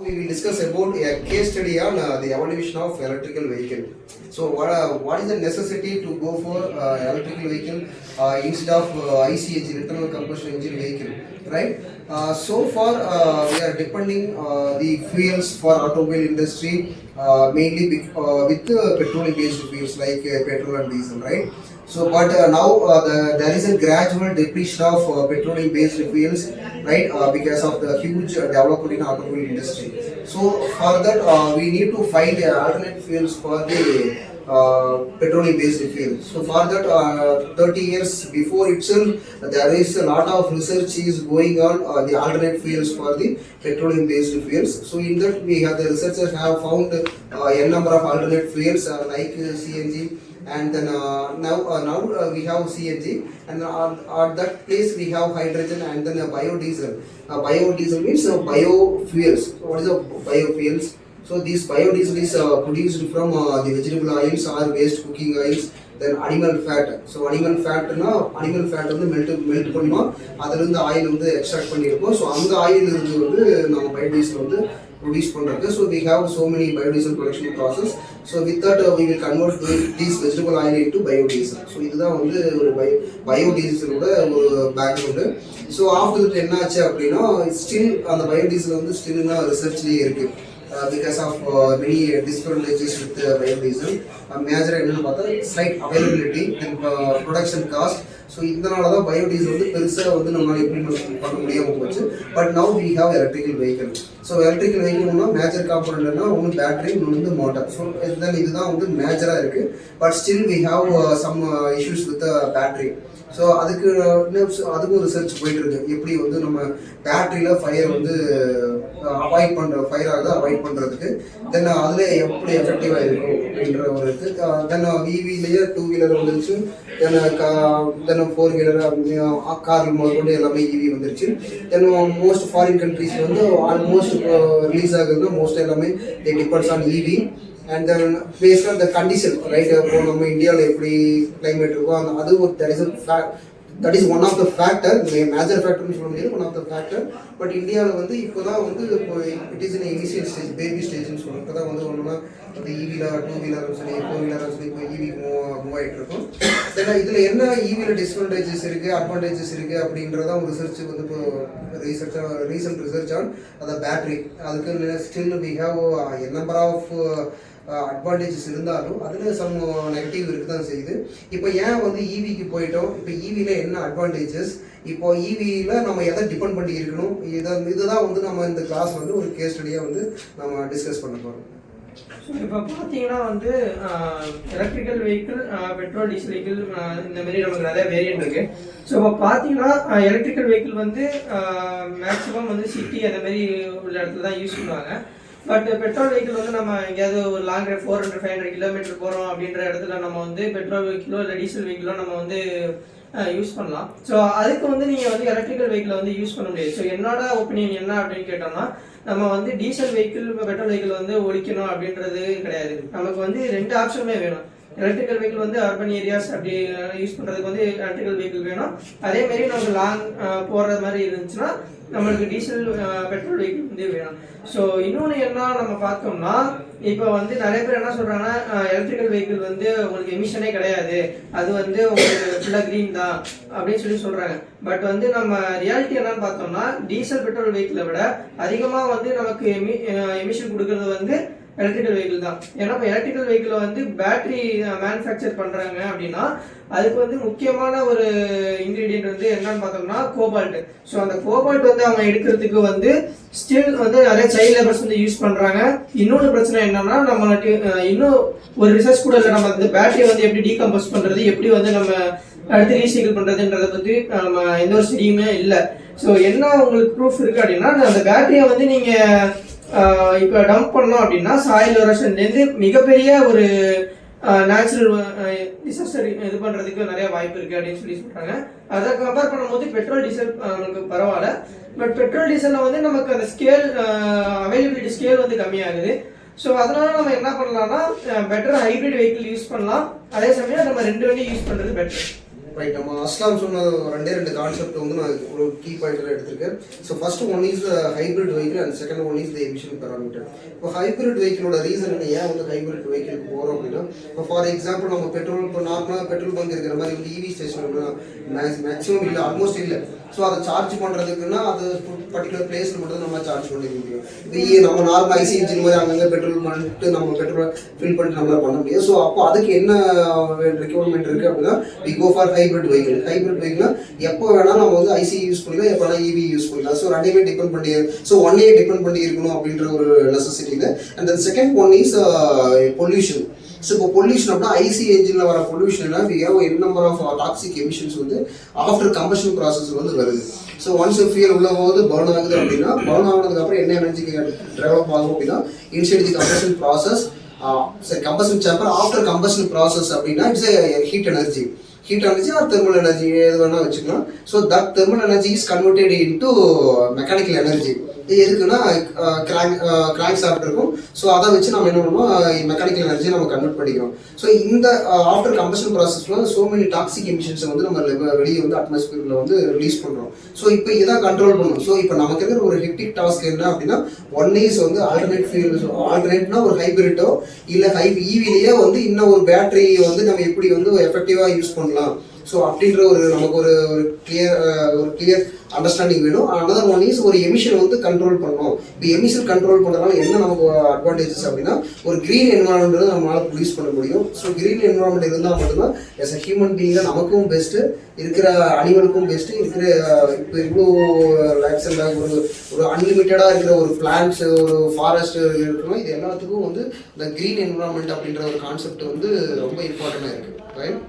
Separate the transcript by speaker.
Speaker 1: We will discuss about a case study on the evolution of electrical vehicle. So what is the necessity to go for electrical vehicle instead of IC engine, internal combustion engine vehicle, right? So far we are depending the fuels for automobile industry mainly with petroleum based fuels like petrol and diesel, right? So, but now there is a gradual depletion of petroleum-based fuels, right? Because of the huge development in automobile industry. So, for that, we need to find alternate fuels for the petroleum-based fuel. So, for that, 30 years before itself, there is a lot of research is going on the alternate fuels for the petroleum-based fuels. So, in that, we have the researchers have found a number of alternate fuels like CNG. And then now we have CNG, and at that place we have hydrogen and then biodiesel. Biodiesel means biofuels. So what is a biofuels? So this biodiesel is produced from the vegetable oils or waste cooking oils, then animal fat. So animal fat வந்து melt பண்ணோம், அதுல இருந்து oil வந்து extract பண்ணியிருக்கோம். So அந்த oil இருந்து வந்து நம்ம பயோடீசல் வந்து produce பண்றது. So we have so many biodiesel production process. So with that we will convert these vegetable oil into biodiesel. So இதுதான் வந்து ஒரு பயோடீசலோட ஒரு பேக்ரவுண்டு. ஸோ ஆஃப்டர் தட் என்ன ஆச்சு அப்படின்னா ஸ்டில் அந்த பயோடீசல் வந்து ஸ்டில் ரிசர்ச்லேயே இருக்கு. Because of many disadvantages with biodiesel. Major என்னன்னு பார்த்தா slight availability and production cost. So இதனால தான் பயோடீசல் வந்து பெருசாக வந்து நம்மளால் இம்ப்ளிமெண்ட் பண்ண முடியாமல் போச்சு. But now we have electrical vehicle. So electrical வெஹிக்கிள்னா மேஜர் காம்பனண்ட்னா ஒன்று பேட்டரி, இன்னொன்று வந்து மோட்டார். ஸோ இதுதான் வந்து மேஜராக இருக்குது. But still we have some issues with battery. So அதுக்கும் ரிசர்ச் போயிட்டு இருக்கு. எப்படி வந்து நம்ம பேட்டரியில் ஃபயர் வந்து ஃபயர் ஆகுது அவாய்ட் பண்ணுறதுக்கு, தென் அதில் எப்படி எஃபெக்டிவாக இருக்கும் அப்படின்ற ஒரு இருக்குது. தென் இவிலேயே 2 வீலர் வந்துருச்சு, தென் 4 வீலர் கார் முதற்கொண்டு எல்லாமே இவி வந்துருச்சு. தென் மோஸ்ட் ஃபாரின் கண்ட்ரீஸில் வந்து ஆல்மோஸ்ட் ரிலீஸ் ஆகுதுன்னா மோஸ்ட் எல்லாமே they depends on EV. And then based on the condition, right? இப்போ நம்ம இந்தியாவில் எப்படி கிளைமேட் இருக்கோ அது ஒரு that is one of the factor. Major ஃபேக்டர்னு சொல்ல முடியாது, one of the factor. But இந்தியாவில் வந்து இப்போ தான் வந்து இப்போ it is in initial stage, baby ஸ்டேஜ்னு சொல்லுவோம். இப்போ தான் வந்து ஒன்றுனா அது இவியில் 2 வீலர் சரி 4 வீலர் சரி இப்போ இவி மூவ் ஆகிட்டு இருக்கும். தென் இதில் என்ன இவியில் டிஸ்அட்வான்டேஜஸ் இருக்குது, அட்வான்டேஜஸ் இருக்குது அப்படின்றதான் ஒரு ரிசர்ச் வந்து இப்போ ரீசன்ட் ரிசர்ச் ஆன் அந்த பேட்டரி. அதுக்கு still we have a number of advantages இருந்தாலும் அதில் சம் நெகட்டிவ் இருக்கு தான் செய்யுது. இப்போ ஏன் வந்து இவிக்கு போயிட்டோம்? இப்போ இவியில் என்ன அட்வான்டேஜஸ், இப்போ இவியில் நம்ம எதை டிபெண்ட் பண்ணி இருக்கணும், இதுதான் வந்து நம்ம இந்த கிளாஸ் வந்து ஒரு கேஸ் ஸ்டடியாக வந்து நம்ம டிஸ்கஸ் பண்ண போகிறோம்.
Speaker 2: ஸோ இப்போ பார்த்தீங்கன்னா வந்து electrical vehicle, petrol diesel vehicle, இந்த மாதிரி நமக்கு நிறைய வேரியன்ட் இருக்குது. ஸோ இப்போ பார்த்தீங்கன்னா எலக்ட்ரிக்கல் வெஹிக்கிள் வந்து மேக்ஸிமம் வந்து சிட்டி அந்த மாதிரி உள்ள இடத்துல தான் யூஸ் பண்ணுவாங்க. பட் பெட்ரோல் வெஹிக்கிள் வந்து நம்ம எங்கேயாவது ஒரு லாங் ட்ரைவ் 400-500 கிலோமீட்டர் போகிறோம் அப்படின்ற இடத்துல நம்ம வந்து பெட்ரோல் வெஹிக்கிளோ இல்லை டீசல் வெஹிக்கிளோ நம்ம வந்து யூஸ் பண்ணலாம். ஸோ அதுக்கு வந்து நீங்கள் வந்து எலக்ட்ரிக்கல் வெஹிக்கிளை வந்து யூஸ் பண்ண முடியாது. ஸோ என்னோட ஒப்பீனியன் என்ன அப்படின்னு கேட்டோம்னா, நம்ம வந்து டீசல் வெஹிக்கிள் பெட்ரோல் வெஹிக்கிள் வந்து ஒழிக்கணும் அப்படின்றது கிடையாது. நமக்கு வந்து 2 ஆப்ஷனுமே வேணும். எலக்ட்ரிக்கல் வெஹிக்கிள் வந்து அர்பன் ஏரியாஸ் அப்படி யூஸ் பண்ணுறதுக்கு வந்து எலக்ட்ரிக்கல் வெஹிக்கிள் வேணும். அதேமாரி நமக்கு லாங் போகிற மாதிரி இருந்துச்சுன்னா நம்மளுக்கு டீசல் பெட்ரோல் வெஹிக்கிள் வந்து வேணும். ஸோ இன்னொன்று என்ன நம்ம பார்த்தோம்னா, இப்போ வந்து நிறைய பேர் என்ன சொல்கிறாங்கன்னா, எலக்ட்ரிக்கல் வெஹிக்கிள் வந்து உங்களுக்கு எமிஷனே கிடையாது, அது வந்து உங்களுக்கு ஃபுல்லாக க்ரீன் தான் அப்படின்னு சொல்கிறாங்க. பட் வந்து நம்ம ரியாலிட்டி என்னன்னு பார்த்தோம்னா, டீசல் பெட்ரோல் வெஹிக்கிளை விட அதிகமாக வந்து நமக்கு எமிஷன் கொடுக்கறது வந்து எலக்ட்ரிக்கல் வெஹிக்கிள் தான். ஏன்னா இப்போ எலக்ட்ரிக்கல் வெஹிக்கிளை வந்து பேட்டரி மேனுஃபேக்சர் பண்ணுறாங்க அப்படின்னா அதுக்கு வந்து முக்கியமான ஒரு இன்க்ரீடியன்ட் வந்து என்னன்னு பார்த்தோம்னா கோபால்ட். ஸோ அந்த கோபால்ட் வந்து அவங்க எடுக்கிறதுக்கு வந்து ஸ்டில் வந்து நிறைய சைல்ட் லேபர்ஸ் வந்து யூஸ் பண்ணுறாங்க. இன்னொன்று பிரச்சனை என்னன்னா, நம்மளுக்கு இன்னும் ஒரு ரிசர்ச் கூட இல்லை, நம்ம அந்த பேட்டரி வந்து எப்படி டீகம்போஸ் பண்ணுறது, எப்படி வந்து நம்ம அடுத்து ரீசைக்கிள் பண்ணுறதுன்றதை பற்றி நம்ம எந்த ஒரு ஸ்டடியுமே இல்லை. ஸோ என்ன உங்களுக்கு ப்ரூஃப் இருக்குது அப்படின்னா, அந்த பேட்டரியை வந்து நீங்கள் இப்போ டம்ப் பண்ணோம் அப்படின்னா சாயில் எரோஷன்லேருந்து மிகப்பெரிய ஒரு நேச்சுரல் டிசாஸ்டர் இது பண்ணுறதுக்கு நிறைய வாய்ப்பு இருக்குது அப்படின்னு சொல்கிறாங்க. அதை கம்பேர் பண்ணும்போது பெட்ரோல் டீசல் நமக்கு பரவாயில்ல. பட் பெட்ரோல் டீசலில் வந்து நமக்கு அந்த ஸ்கேல் அவைலபிலிட்டி ஸ்கேல் வந்து கம்மியாகுது. ஸோ அதனால நம்ம என்ன பண்ணலாம்னா பெட்டர் ஹைப்ரிட் வெஹிக்கிள் யூஸ் பண்ணலாம். அதே சமயம் நம்ம 2 வண்டி யூஸ் பண்ணுறது பெட்டர்.
Speaker 1: ரைட். நம்ம அஸ்லாம் சொன்ன ரெண்டு கான்செப்ட் வந்து நான் ஒரு கீ பாயிண்ட்ல எடுத்திருக்கேன். So first one is hybrid vehicle and second one is the emission parameter. இப்போ ஹைபிரிட் வெஹிக்கிளோட ரீசன் என்ன, ஏன் வந்து ஹைபிரிட் வெஹிக்கிளுக்கு போகிறோம் அப்படின்னா, இப்போ ஃபார் எக்ஸாம்பிள் நம்ம பெட்ரோல், இப்போ நார்மலாக பெட்ரோல் பங்க் இருக்கிற மாதிரி வந்து இவி ஸ்டேஷன் மேக்ஸிமம் இல்லை, ஆல்மோஸ்ட் இல்லை. ஸோ அதை சார்ஜ் பண்ணுறதுக்குன்னா அது பர்டிகுலர் பிளேஸில் மட்டும் நம்ம சார்ஜ் பண்ணிக்க முடியும். இப்போ நம்ம நார்மல் ஐசி இன்ஜின் மாதிரி அங்கங்கே பெட்ரோல் பண்ணிட்டு நம்ம பெட்ரோல் ஃபில் பண்ணிட்டு நம்மளால் பண்ண முடியும். ஸோ அப்போ அதுக்கு என்ன ரெக்யர்மெண்ட் இருக்குது அப்படின்னா, we go for hybrid vehicle. Hybrid வெஹிக்கிள்னா எப்போ வேணால் நம்ம வந்து ஐசி யூஸ் பண்ணிக்கலாம், எப்போ வேணால் இவி யூஸ் பண்ணிக்கலாம். ஸோ ரெண்டையுமே டிபெண்ட் பண்ணி, ஸோ ஒன்னே டிபெண்ட் பண்ணி இருக்கணும் அப்படின்ற ஒரு நெசசிட்டியில். And then second one is pollution. So இப்போ பொல்யூஷன் அப்படின்னா ஐசி என்ஜினில் வர pollution we have an number of toxic emissions வந்து ஆஃப்டர் கம்பஷன் ப்ராசஸ் வந்து வருது. ஸோ ஒன்ஸ் ஃபியூல் உள்ள போது பர்ன் ஆகுது அப்படின்னா, பர்ன் ஆனதுக்கப்புறம் என்ன எனர்ஜிக்கு டெவலப் ஆகும் அப்படின்னா, இன்சைட் தி கம்பஷன் ப்ராசஸ், சரி combustion chamber after combustion process அப்படின்னா it's heat energy. Heat energy or thermal energy எது வேணால் வச்சுக்கலாம். So that thermal energy is converted into mechanical energy. இது எதுக்குன்னா கிராங்க் ஷாஃப்ட் இருக்கும். ஸோ அதை வச்சு நம்ம என்ன பண்ணுவோம், மெக்கானிக்கல் எனர்ஜியை நம்ம கன்வெர்ட் பண்ணிக்கிறோம். ஸோ இந்த ஆஃப்டர் கம்பஷன் ப்ராசஸ்ல சோ மெனி டாக்ஸிக் எமிஷன்ஸை வந்து நம்ம வெளியே வந்து அட்மாஸ்பியரில் வந்து ரிலீஸ் பண்ணுறோம். ஸோ இப்போ இதான் கண்ட்ரோல் பண்ணும். ஸோ இப்போ நமக்கு இருக்கிற ஒரு ஹெக்டிக் டாஸ்க் என்ன அப்படின்னா, ஒன் இஸ் வந்து ஆல்டர்னேட் ஃபியூல், ஆல்டர்னேட்னா ஒரு ஹைபிரிட்டோ இல்லை ஈவிலேயே வந்து இன்னும் ஒரு பேட்டரி வந்து நம்ம எப்படி வந்து எஃபெக்டிவாக யூஸ் பண்ணலாம். ஸோ அப்படின்ற ஒரு நமக்கு ஒரு கிளியர் அண்டர்ஸ்டாண்டிங் வேணும். அனதர் ஒன் இஸ் ஒரு எமிஷன் வந்து கண்ட்ரோல் பண்ணணும். இப்போ எமிஷன் கண்ட்ரோல் பண்ணுறதுனால என்ன நமக்கு அட்வான்டேஜஸ் அப்படின்னா, ஒரு க்ரீன் என்வரான்மெண்ட் நம்மளால் ப்ரொடியூஸ் பண்ண முடியும். ஸோ க்ரீன் என்வரான்மெண்ட் இருந்தால் மட்டும்தான் எஸ் அ ஹியூமன் பீயிங்காக நமக்கும் பெஸ்ட்டு, இருக்கிற அனிமலுக்கும் பெஸ்ட்டு, இருக்கிற இப்போ இவ்வளோ லேக்ஸ் அண்ட் ஒரு அன்லிமிட்டடாக இருக்கிற ஒரு பிளான்ட்ஸ், ஒரு ஃபாரஸ்ட் இருக்கணும். இது எல்லாத்துக்கும் வந்து இந்த க்ரீன் என்வரான்மெண்ட் அப்படின்ற ஒரு கான்செப்ட் வந்து ரொம்ப இம்பார்ட்டண்டாக இருக்குது. ரைட்.